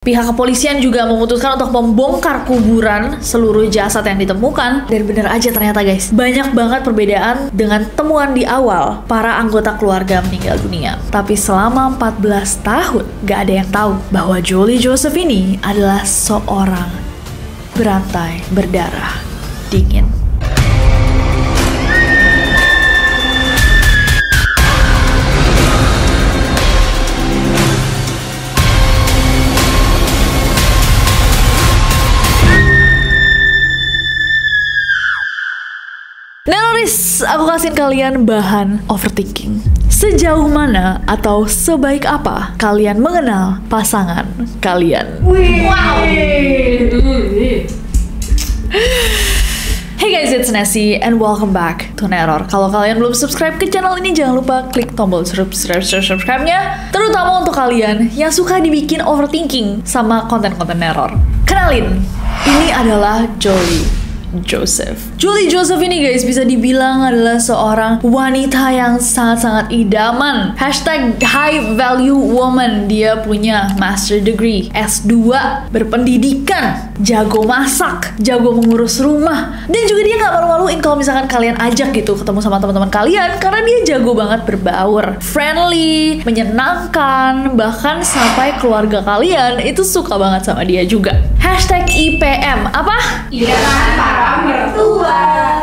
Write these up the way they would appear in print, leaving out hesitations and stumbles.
Pihak kepolisian juga memutuskan untuk membongkar kuburan seluruh jasad yang ditemukan. Dan bener aja ternyata guys, banyak banget perbedaan dengan temuan di awal para anggota keluarga meninggal dunia. Tapi selama 14 tahun, gak ada yang tahu bahwa Jolie Joseph ini adalah seorang berantai berdarah dingin. Neloris, aku kasih kalian bahan overthinking. Sejauh mana atau sebaik apa kalian mengenal pasangan kalian? Wow. Hey guys, it's Nessie and welcome back to Neror. Kalau kalian belum subscribe ke channel ini, jangan lupa klik tombol subscribe-nya. Terutama untuk kalian yang suka dibikin overthinking sama konten-konten Neror. Kenalin, ini adalah Jolie Joseph. Jolie Joseph ini guys bisa dibilang adalah seorang wanita yang sangat-sangat idaman. Hashtag high value woman. Dia punya master degree, S2, berpendidikan, jago masak, jago mengurus rumah. Dan juga dia gak malu-maluin kalau misalkan kalian ajak gitu ketemu sama teman-teman kalian, karena dia jago banget berbaur, friendly, menyenangkan, bahkan sampai keluarga kalian itu suka banget sama dia juga. Hashtag IPM, apa? Idaman para mertua.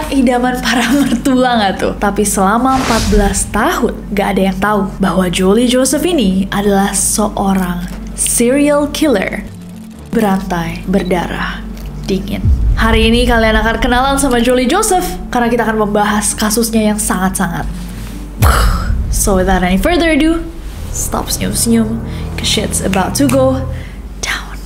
Idaman para mertua gak tuh? Tapi selama 14 tahun gak ada yang tahu bahwa Jolie Joseph ini adalah seorang serial killer berantai berdarah dingin. Hari ini kalian akan kenalan sama Jolie Joseph karena kita akan membahas kasusnya yang sangat-sangat. So without any further ado, stop senyum-senyum, cause shit's about to go down.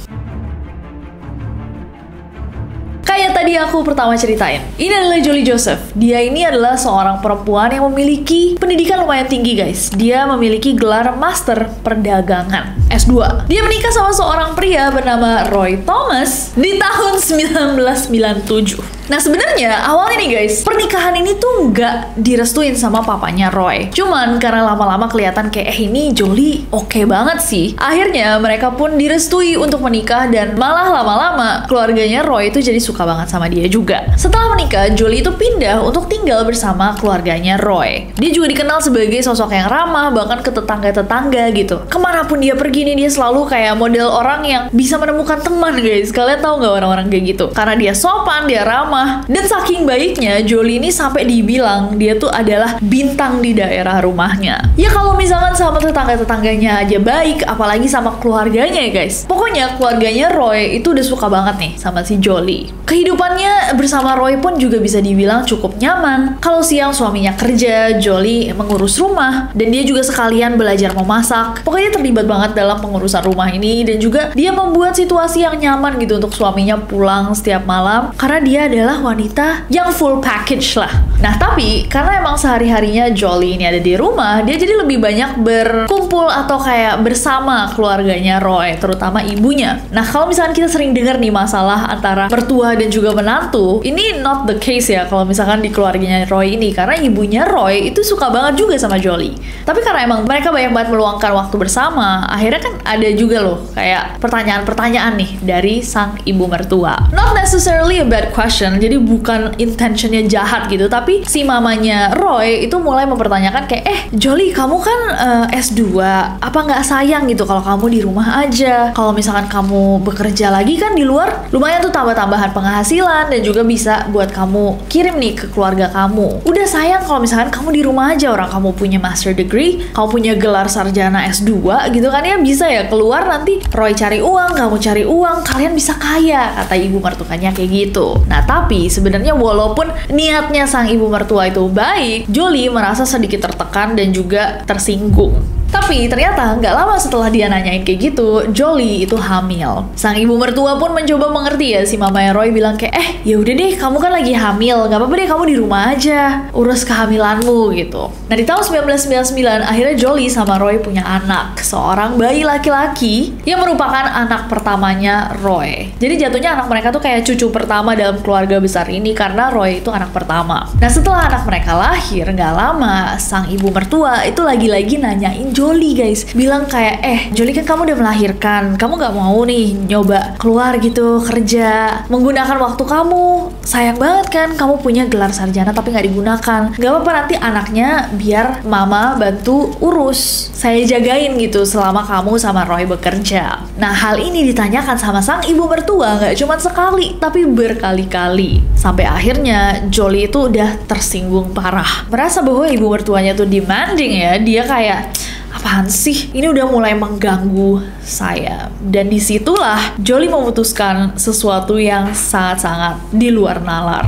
Kayak tadi aku pertama ceritain, ini adalah Jolie Joseph. Dia ini adalah seorang perempuan yang memiliki pendidikan lumayan tinggi guys. Dia memiliki gelar master perdagangan, S2. Dia menikah sama seorang pria bernama Roy Thomas di tahun 1997. Nah sebenarnya awalnya nih guys, pernikahan ini tuh nggak direstuin sama papanya Roy. Cuman karena lama-lama kelihatan kayak ini Jolie oke banget sih. Akhirnya mereka pun direstui untuk menikah dan malah lama-lama keluarganya Roy itu jadi suka banget sama dia juga. Setelah menikah, Jolie itu pindah untuk tinggal bersama keluarganya Roy. Dia juga dikenal sebagai sosok yang ramah bahkan ke tetangga-tetangga gitu. Kemanapun dia pergi nih, dia selalu kayak model orang yang bisa menemukan teman guys. Kalian tahu nggak orang-orang kayak gitu? Karena dia sopan, dia ramah. Dan saking baiknya, Jolie ini sampai dibilang dia tuh adalah bintang di daerah rumahnya. Ya kalau misalkan sama tetangga-tetangganya aja baik, apalagi sama keluarganya ya guys. Pokoknya keluarganya Roy itu udah suka banget nih sama si Jolie. Kehidupannya bersama Roy pun juga bisa dibilang cukup nyaman. Kalau siang suaminya kerja, Jolie mengurus rumah, dan dia juga sekalian belajar memasak. Pokoknya terlibat banget dalam pengurusan rumah ini, dan juga dia membuat situasi yang nyaman gitu untuk suaminya pulang setiap malam, karena dia adalah wanita yang full package lah. Nah tapi karena emang sehari-harinya Jolie ini ada di rumah, dia jadi lebih banyak berkumpul atau kayak bersama keluarganya Roy, terutama ibunya. Nah kalau misalkan kita sering dengar nih masalah antara mertua dan juga menantu, ini not the case ya kalau misalkan di keluarganya Roy ini, karena ibunya Roy itu suka banget juga sama Jolie. Tapi karena emang mereka banyak banget meluangkan waktu bersama, akhirnya kan ada juga loh kayak pertanyaan-pertanyaan nih dari sang ibu mertua. Not necessarily a bad question, jadi bukan intentionnya jahat gitu, tapi si mamanya Roy itu mulai mempertanyakan kayak Jolie kamu kan S2, apa nggak sayang gitu kalau kamu di rumah aja? Kalau misalkan kamu bekerja lagi kan di luar, lumayan tuh tambah-tambahan penghasilan dan juga bisa buat kamu kirim nih ke keluarga kamu. Udah sayang kalau misalkan kamu di rumah aja, orang kamu punya master degree, kamu punya gelar sarjana S2 gitu kan ya, bisa ya keluar nanti Roy cari uang, kamu cari uang, kalian bisa kaya, kata ibu mertuanya kayak gitu. Nah tapi sebenarnya walaupun niatnya sang ibu mertua itu baik, Jolie merasa sedikit tertekan dan juga tersinggung. Tapi ternyata nggak lama setelah dia nanyain kayak gitu, Jolie itu hamil. Sang ibu mertua pun mencoba mengerti ya, si mamanya Roy bilang kayak ya udah deh kamu kan lagi hamil, nggak apa-apa deh kamu di rumah aja urus kehamilanmu gitu. Nah di tahun 1999 akhirnya Jolie sama Roy punya anak, seorang bayi laki-laki yang merupakan anak pertamanya Roy. Jadi jatuhnya anak mereka tuh kayak cucu pertama dalam keluarga besar ini karena Roy itu anak pertama. Nah setelah anak mereka lahir, nggak lama sang ibu mertua itu lagi-lagi nanyain Jolie guys. Bilang kayak, Jolie kan kamu udah melahirkan, kamu nggak mau nih nyoba keluar gitu kerja, menggunakan waktu kamu. Sayang banget kan kamu punya gelar sarjana tapi nggak digunakan. Gak apa-apa, nanti anaknya biar mama bantu urus, saya jagain gitu selama kamu sama Roy bekerja. Nah hal ini ditanyakan sama sang ibu mertua nggak cuma sekali tapi berkali-kali. Sampai akhirnya Jolie itu udah tersinggung parah, merasa bahwa ibu mertuanya tuh demanding ya. Dia kayak, apaan sih? Ini udah mulai mengganggu saya. Dan disitulah Jolie memutuskan sesuatu yang sangat-sangat di luar nalar.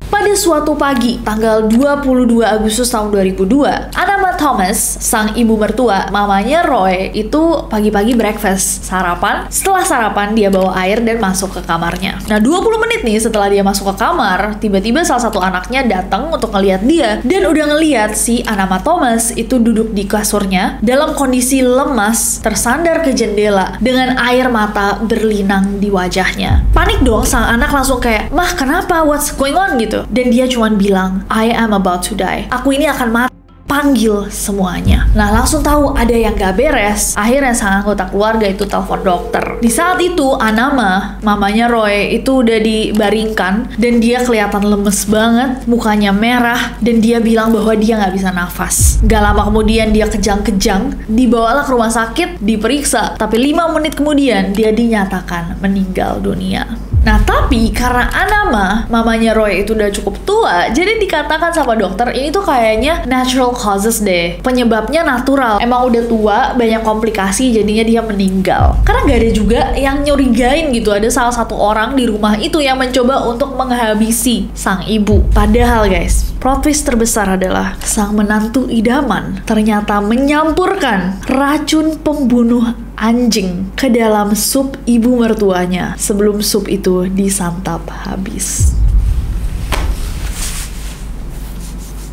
Pada suatu pagi, tanggal 22 Agustus tahun 2002, Anama Thomas, sang ibu mertua, mamanya Roy, itu pagi-pagi breakfast, sarapan. Setelah sarapan, dia bawa air dan masuk ke kamarnya. Nah, 20 menit nih setelah dia masuk ke kamar, tiba-tiba salah satu anaknya datang untuk ngeliat dia. Dan udah ngeliat si Anama Thomas itu duduk di kasurnya dalam kondisi lemas, tersandar ke jendela, dengan air mata berlinang di wajahnya. Panik dong, sang anak langsung kayak, "Mah, kenapa? What's going on?" gitu. Dan dia cuman bilang, "I am about to die. Aku ini akan mati." Panggil semuanya. Nah langsung tahu ada yang gak beres. Akhirnya sang anggota keluarga itu telepon dokter. Di saat itu Anama, mamanya Roy, itu udah dibaringkan dan dia kelihatan lemes banget, mukanya merah, dan dia bilang bahwa dia gak bisa nafas. Gak lama kemudian dia kejang-kejang, dibawalah ke rumah sakit, diperiksa, tapi 5 menit kemudian dia dinyatakan meninggal dunia. Nah tapi karena Anama, mamanya Roy itu udah cukup tua, jadi dikatakan sama dokter ini tuh kayaknya natural causes deh, penyebabnya natural. Emang udah tua, banyak komplikasi, jadinya dia meninggal. Karena gak ada juga yang nyurigain gitu, ada salah satu orang di rumah itu yang mencoba untuk menghabisi sang ibu. Padahal guys, plot twist terbesar adalah sang menantu idaman ternyata menyampurkan racun pembunuh anjing ke dalam sup ibu mertuanya sebelum sup itu disantap habis.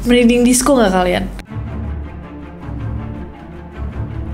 Merinding disco nggak kalian?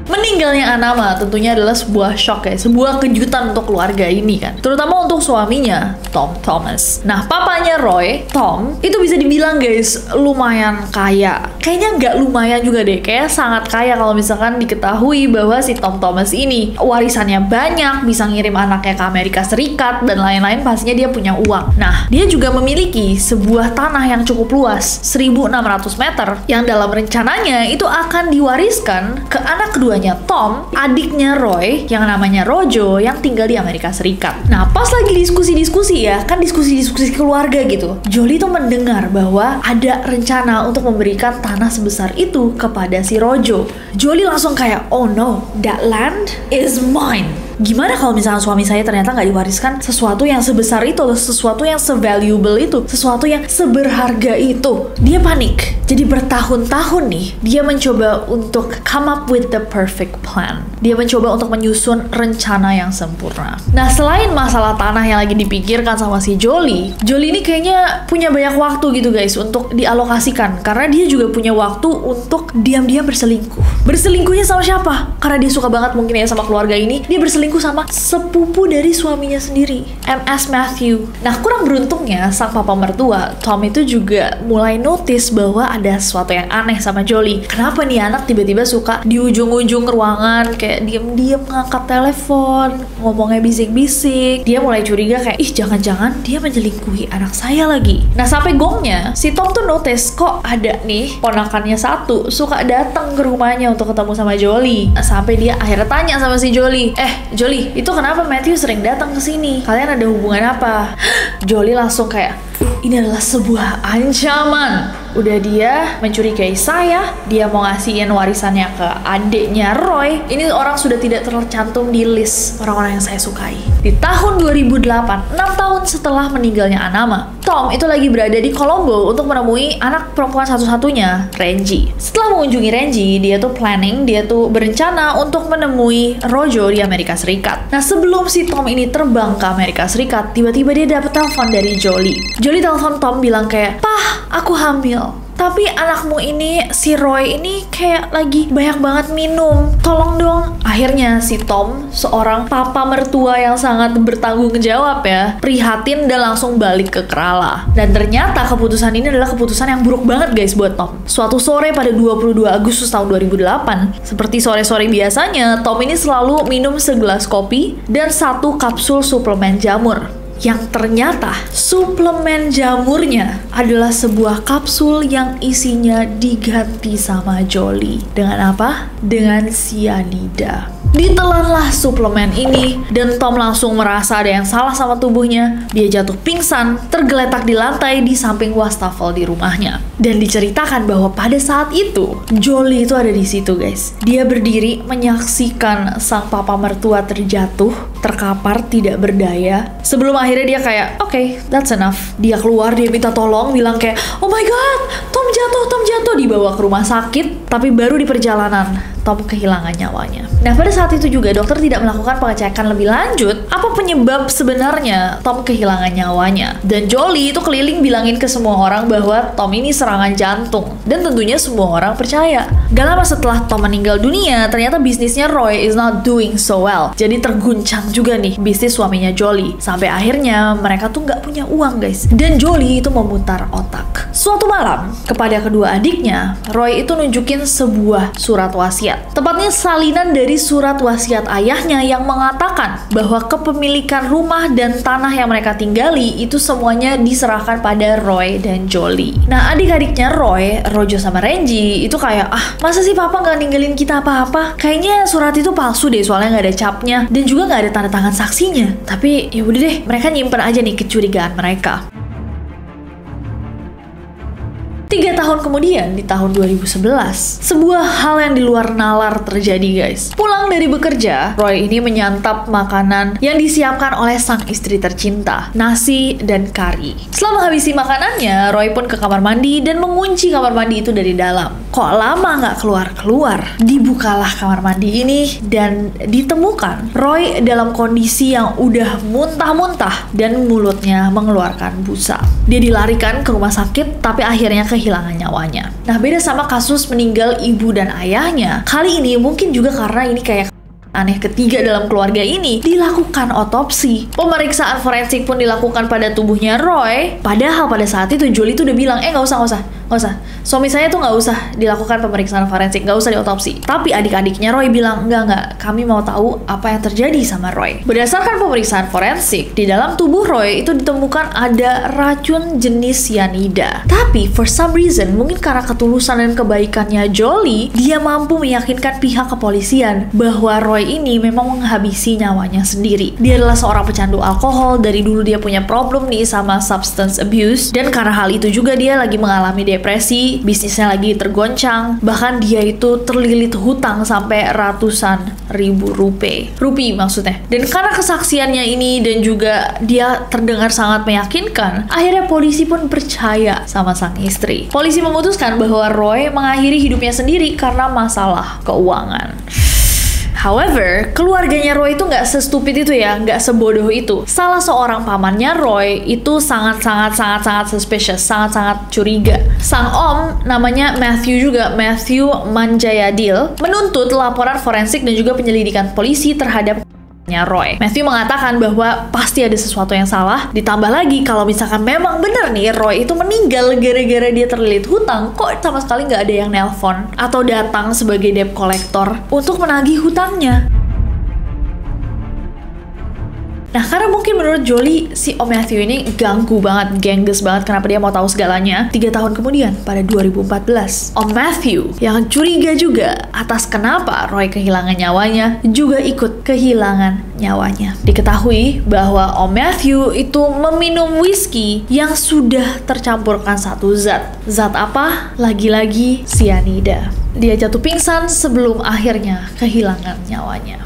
Meninggalnya Anama tentunya adalah sebuah shock ya, sebuah kejutan untuk keluarga ini kan, terutama untuk suaminya Tom Thomas. Nah papanya Roy, Tom, itu bisa dibilang guys lumayan kaya. Kayaknya nggak lumayan juga deh, kayak sangat kaya kalau misalkan diketahui bahwa si Tom Thomas ini warisannya banyak, bisa ngirim anaknya ke Amerika Serikat dan lain-lain, pastinya dia punya uang. Nah dia juga memiliki sebuah tanah yang cukup luas, 1.600 meter, yang dalam rencananya itu akan diwariskan ke anak keduanya Tom, adiknya Roy yang namanya Rojo yang tinggal di Amerika Serikat. Nah pas lagi diskusi-diskusi ya, kan diskusi-diskusi keluarga gitu, Jolie tuh mendengar bahwa ada rencana untuk memberikan tanah sebesar itu kepada si Rojo. Jolie langsung kayak, oh no, that land is mine. Gimana kalau misalnya suami saya ternyata nggak diwariskan sesuatu yang sebesar itu, atau sesuatu yang se-valuable itu, sesuatu yang seberharga itu? Dia panik. Jadi bertahun-tahun nih, dia mencoba untuk come up with the perfect plan. Dia mencoba untuk menyusun rencana yang sempurna. Nah, selain masalah tanah yang lagi dipikirkan sama si Jolie ini kayaknya punya banyak waktu gitu guys untuk dialokasikan. Karena dia juga punya waktu untuk diam-diam berselingkuh. Berselingkuhnya sama siapa? Karena dia suka banget mungkin ya sama keluarga ini, dia berselingkuh sama sepupu dari suaminya sendiri, MS Matthew. Nah, kurang beruntungnya sang papa mertua, Tom, itu juga mulai notice bahwa ada sesuatu yang aneh sama Jolie. Kenapa nih anak tiba-tiba suka di ujung-ujung ruangan kayak diem-diem ngangkat telepon, ngomongnya bisik-bisik. Dia mulai curiga kayak, ih jangan-jangan dia menyelingkuhi anak saya lagi. Nah, sampai gongnya si Tom tuh notice kok ada nih ponakannya satu suka datang ke rumahnya untuk ketemu sama Jolie. Sampai dia akhirnya tanya sama si Jolie, Jolie, itu kenapa Matthew sering datang ke sini? Kalian ada hubungan apa? Jolie langsung kayak, ini adalah sebuah ancaman. Udah dia mencurigai saya, dia mau ngasihin warisannya ke adiknya Roy. Ini orang sudah tidak tercantum di list orang-orang yang saya sukai. Di tahun 2008, 6 tahun setelah meninggalnya Anama, Tom itu lagi berada di Colombo untuk menemui anak perempuan satu-satunya, Renji. Setelah mengunjungi Renji, dia tuh berencana untuk menemui Rojo di Amerika Serikat. Nah, sebelum si Tom ini terbang ke Amerika Serikat, tiba-tiba dia dapet telepon dari Jolie. Jolie telepon Tom bilang kayak, "Pah, aku hamil. tapi anakmu ini, si Roy ini kayak lagi banyak banget minum. Tolong dong. Akhirnya si Tom, seorang papa mertua yang sangat bertanggung jawab ya, prihatin dan langsung balik ke Kerala. Dan ternyata keputusan ini adalah keputusan yang buruk banget guys buat Tom. Suatu sore pada 22 Agustus tahun 2008, seperti sore-sore biasanya, Tom ini selalu minum segelas kopi dan 1 kapsul suplemen jamur. Yang ternyata suplemen jamurnya adalah sebuah kapsul yang isinya diganti sama Jolie. Dengan apa? Dengan cyanida. Ditelanlah suplemen ini dan Tom langsung merasa ada yang salah sama tubuhnya. Dia jatuh pingsan, tergeletak di lantai di samping wastafel di rumahnya. Dan diceritakan bahwa pada saat itu Jolie itu ada di situ guys. Dia berdiri menyaksikan sang papa mertua terjatuh, terkapar, tidak berdaya. Sebelum akhirnya dia kayak, oke, that's enough. Dia keluar, dia minta tolong, bilang kayak, oh my god, Tom jatuh, dibawa ke rumah sakit. Tapi baru di perjalanan Tom kehilangan nyawanya. Nah, pada saat itu juga dokter tidak melakukan pengecekan lebih lanjut apa penyebab sebenarnya Tom kehilangan nyawanya. Dan Jolie itu keliling bilangin ke semua orang bahwa Tom ini serangan jantung. Dan tentunya semua orang percaya. Gak lama setelah Tom meninggal dunia, ternyata bisnisnya Roy is not doing so well. Jadi terguncang juga nih bisnis suaminya Jolie. Sampai akhirnya mereka tuh nggak punya uang guys. Dan Jolie itu memutar otak. Suatu malam, kepada kedua adiknya, Roy itu nunjukin sebuah surat wasiat. Tepatnya salinan dari surat wasiat ayahnya yang mengatakan bahwa kepemilikan rumah dan tanah yang mereka tinggali itu semuanya diserahkan pada Roy dan Jolie. Nah, adik-adiknya Roy, Rojo sama Renji itu kayak, masa sih papa nggak ninggalin kita apa-apa? Kayaknya surat itu palsu deh, soalnya nggak ada capnya dan juga nggak ada tanda tangan saksinya. Tapi ya udah deh, mereka nyimpen aja nih kecurigaan mereka. 3 tahun kemudian, di tahun 2011, sebuah hal yang di luar nalar terjadi guys. Pulang dari bekerja, Roy ini menyantap makanan yang disiapkan oleh sang istri tercinta, nasi dan kari. Setelah menghabisi makanannya, Roy pun ke kamar mandi dan mengunci kamar mandi itu dari dalam. Kok lama nggak keluar-keluar? Dibukalah kamar mandi ini dan ditemukan Roy dalam kondisi yang udah muntah-muntah dan mulutnya mengeluarkan busa. Dia dilarikan ke rumah sakit, tapi akhirnya kehilangan nyawanya. Nah, beda sama kasus meninggal ibu dan ayahnya, kali ini mungkin juga karena ini kayak aneh ketiga dalam keluarga ini, dilakukan otopsi. Pemeriksaan forensik pun dilakukan pada tubuhnya Roy. Padahal pada saat itu Jolie tuh udah bilang, nggak usah. Suami saya tuh nggak usah dilakukan pemeriksaan forensik, nggak usah diotopsi. Tapi adik-adiknya Roy bilang, enggak, kami mau tahu apa yang terjadi sama Roy. Berdasarkan pemeriksaan forensik, di dalam tubuh Roy itu ditemukan ada racun jenis cyanida. Tapi for some reason, mungkin karena ketulusan dan kebaikannya Jolie, dia mampu meyakinkan pihak kepolisian bahwa Roy ini memang menghabisi nyawanya sendiri. Dia adalah seorang pecandu alkohol, dari dulu dia punya problem nih sama substance abuse, dan karena hal itu juga dia lagi mengalami depresi, bisnisnya lagi tergoncang, bahkan dia itu terlilit hutang sampai ratusan ribu rupiah maksudnya. Dan karena kesaksiannya ini dan juga dia terdengar sangat meyakinkan, akhirnya polisi pun percaya sama sang istri. Polisi memutuskan bahwa Roy mengakhiri hidupnya sendiri karena masalah keuangan. However, keluarganya Roy itu nggak se-stupid itu ya, nggak sebodoh itu. Salah seorang pamannya Roy itu sangat suspicious, sangat curiga. Sang om, namanya Matthew Manjayadil, menuntut laporan forensik dan juga penyelidikan polisi terhadap Roy. Matthew mengatakan bahwa pasti ada sesuatu yang salah. Ditambah lagi kalau misalkan memang benar nih Roy itu meninggal gara-gara dia terlilit hutang, kok sama sekali nggak ada yang nelpon atau datang sebagai debt collector untuk menagih hutangnya. Nah, karena mungkin menurut Jolie, si Om Matthew ini ganggu banget, gengges banget, kenapa dia mau tahu segalanya. 3 tahun kemudian, pada 2014, Om Matthew yang curiga juga atas kenapa Roy kehilangan nyawanya, juga ikut kehilangan nyawanya. Diketahui bahwa Om Matthew itu meminum whisky yang sudah tercampurkan satu zat. Zat apa? Lagi-lagi cyanida. Dia jatuh pingsan sebelum akhirnya kehilangan nyawanya.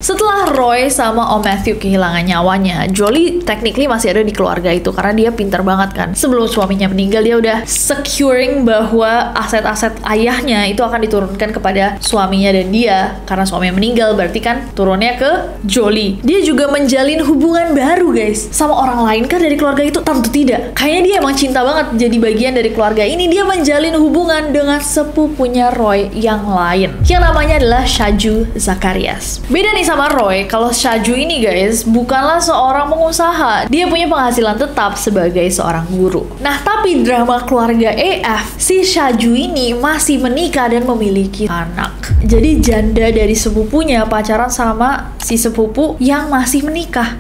Setelah Roy sama Om Matthew kehilangan nyawanya, Jolie technically masih ada di keluarga itu karena dia pintar banget kan. Sebelum suaminya meninggal, dia udah securing bahwa aset-aset ayahnya itu akan diturunkan kepada suaminya dan dia. Karena suaminya meninggal, berarti kan turunnya ke Jolie. Dia juga menjalin hubungan baru guys sama orang lain kan dari keluarga itu? Tentu tidak. Kayaknya dia emang cinta banget jadi bagian dari keluarga ini. Dia menjalin hubungan dengan sepupunya Roy yang lain, yang namanya adalah Shaju Zacharias. Beda nih sama Roy, kalau Shaju ini guys bukanlah seorang pengusaha. Dia punya penghasilan tetap sebagai seorang guru. Nah, tapi drama keluarga AF, si Shaju ini masih menikah dan memiliki anak. Jadi janda dari sepupunya pacaran sama si sepupu yang masih menikah.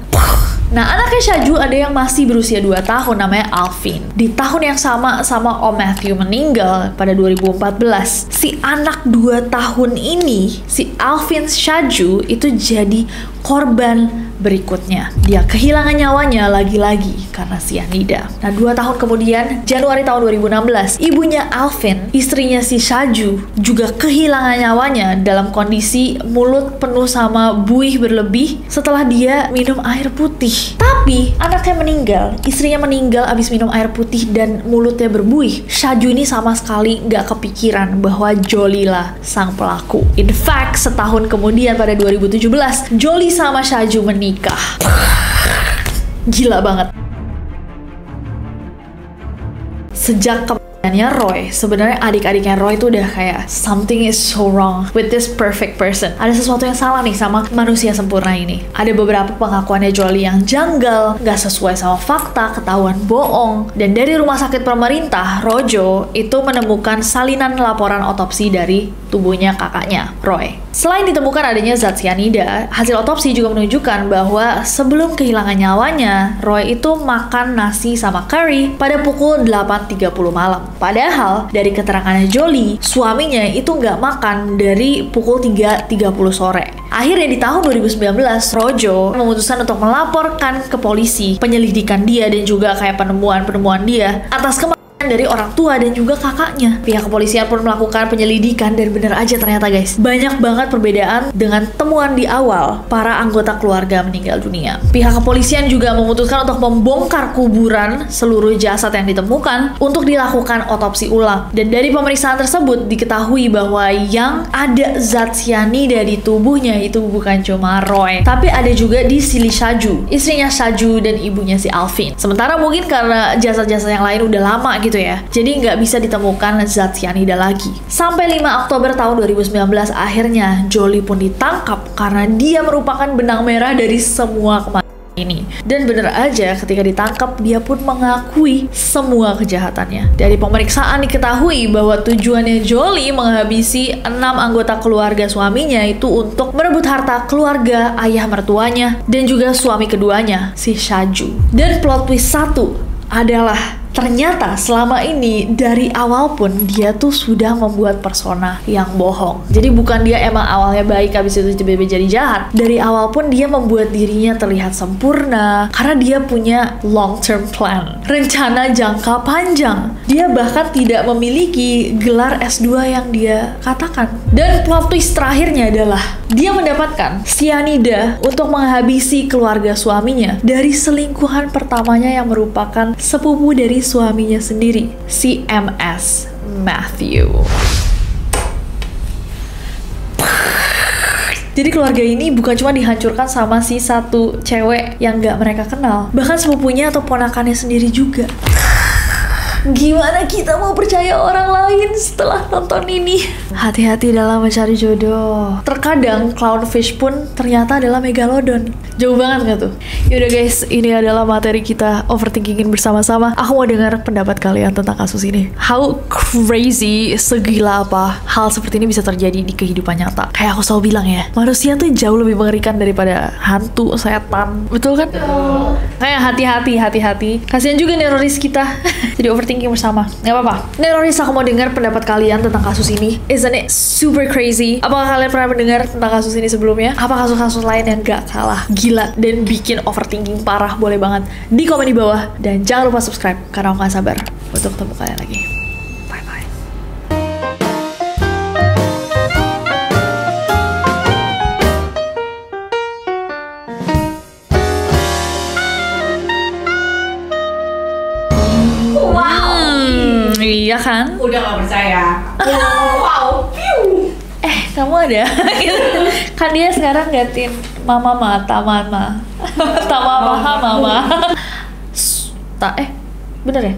Nah, anaknya Shaju ada yang masih berusia 2 tahun, namanya Alvin. Di tahun yang sama Om Matthew meninggal pada 2014. Si anak 2 tahun ini, si Alvin Shaju itu jadi korban berikutnya. Dia kehilangan nyawanya lagi-lagi karena cyanida. Nah, 2 tahun kemudian, Januari tahun 2016, ibunya Alvin, istrinya si Shaju, juga kehilangan nyawanya dalam kondisi mulut penuh sama buih berlebih setelah dia minum air putih. Tapi, anaknya meninggal, istrinya meninggal abis minum air putih dan mulutnya berbuih. Shaju ini sama sekali nggak kepikiran bahwa Jolie lah sang pelaku. In fact, setahun kemudian pada 2017, Jolie sama Shaju menikah. Gila banget. Sejak kematiannya Roy, sebenarnya adik-adiknya Roy itu udah kayak something is so wrong with this perfect person. Ada sesuatu yang salah nih sama manusia sempurna ini. Ada beberapa pengakuannya Jolie yang janggal, gak sesuai sama fakta, ketahuan bohong. Dan dari rumah sakit pemerintah, Rojo itu menemukan salinan laporan otopsi dari tubuhnya kakaknya, Roy. Selain ditemukan adanya zat cyanida, hasil otopsi juga menunjukkan bahwa sebelum kehilangan nyawanya, Roy itu makan nasi sama curry pada pukul 8.30 malam. Padahal, dari keterangannya Jolie, suaminya itu nggak makan dari pukul 3.30 sore. Akhirnya di tahun 2019, Rojo memutuskan untuk melaporkan ke polisi penyelidikan dia dan juga kayak penemuan dia atas kematian dari orang tua dan juga kakaknya. Pihak kepolisian pun melakukan penyelidikan dan bener aja ternyata guys, banyak banget perbedaan dengan temuan di awal para anggota keluarga meninggal dunia. Pihak kepolisian juga memutuskan untuk membongkar kuburan seluruh jasad yang ditemukan untuk dilakukan otopsi ulang. Dan dari pemeriksaan tersebut diketahui bahwa yang ada zat cyanida di tubuhnya itu bukan cuma Roy, tapi ada juga di Sili Shaju, istrinya Shaju dan ibunya si Alvin. Sementara mungkin karena jasad-jasad yang lain udah lama gitu ya, jadi nggak bisa ditemukan zat cyanida lagi. Sampai 5 Oktober tahun 2019 akhirnya Jolie pun ditangkap karena dia merupakan benang merah dari semua kematian ini. Dan bener aja ketika ditangkap dia pun mengakui semua kejahatannya. Dari pemeriksaan diketahui bahwa tujuannya Jolie menghabisi 6 anggota keluarga suaminya itu untuk merebut harta keluarga ayah mertuanya dan juga suami keduanya, si Shaju. Dan plot twist satu adalah ternyata selama ini dari awal pun dia tuh sudah membuat persona yang bohong. Jadi bukan dia emang awalnya baik habis itu tiba-tiba jadi jahat. Dari awal pun dia membuat dirinya terlihat sempurna karena dia punya long term plan, rencana jangka panjang. Dia bahkan tidak memiliki gelar S2 yang dia katakan. Dan plot twist terakhirnya adalah dia mendapatkan cyanida untuk menghabisi keluarga suaminya dari selingkuhan pertamanya yang merupakan sepupu dari suaminya sendiri, si MS Matthew. Jadi keluarga ini bukan cuma dihancurkan sama si satu cewek yang gak mereka kenal, bahkan sepupunya atau ponakannya sendiri juga. Gimana kita mau percaya orang lain setelah nonton ini? Hati-hati dalam mencari jodoh. Terkadang clownfish pun ternyata adalah megalodon. Jauh banget gak tuh? Yaudah guys, ini adalah materi kita overthinkingin bersama-sama. Aku mau dengar pendapat kalian tentang kasus ini. How crazy, segila apa hal seperti ini bisa terjadi di kehidupan nyata. Kayak aku selalu bilang ya, manusia tuh jauh lebih mengerikan daripada hantu, setan. Betul kan? Kayak hati-hati. Kasian juga neroris kita. Jadi overthinking bersama. Gak apa-apa. Neroris, aku mau dengar pendapat kalian tentang kasus ini. Isn't it super crazy? Apakah kalian pernah mendengar tentang kasus ini sebelumnya? Apa kasus-kasus lain yang gak kalah gila dan bikin overthinking parah? Boleh banget di komen di bawah. Dan jangan lupa subscribe karena aku gak sabar untuk ketemu kalian lagi. Iya kan? Udah gak percaya. Wow. Piu. Kamu ada? Kan dia sekarang gantiin mama mama. Tama mama. Bener ya?